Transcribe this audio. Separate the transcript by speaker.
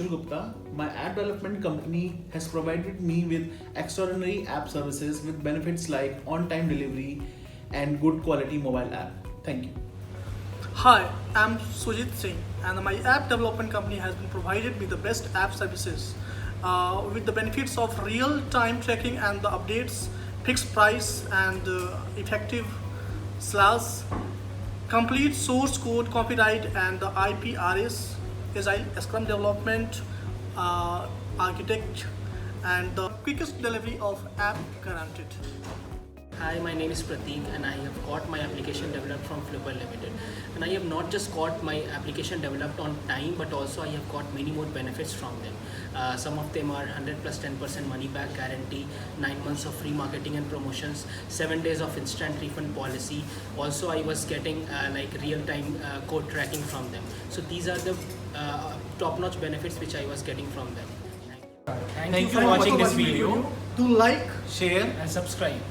Speaker 1: Anshul Gupta. My app development company has provided me with extraordinary app services with benefits like on-time delivery and good quality mobile app. Thank you.
Speaker 2: Hi, I'm Sujit Singh, and my app development company has been provided with the best app services with the benefits of real-time tracking and the updates, fixed price and effective slash complete source code copyright and the IPRS, agile Scrum development, architect, and the quickest delivery of app guaranteed.
Speaker 3: Hi, my name is Prateek and I have got my application developed from Fluper Limited. And I have not just got my application developed on time, but also I have got many more benefits from them. Some of them are 100 plus 10% money back guarantee, 9 months of free marketing and promotions, 7 days of instant refund policy. Also, I was getting like real-time code tracking from them. So these are the top-notch benefits which I was getting from them.
Speaker 4: Thank you for watching this video.
Speaker 2: Do like,
Speaker 4: Share and subscribe.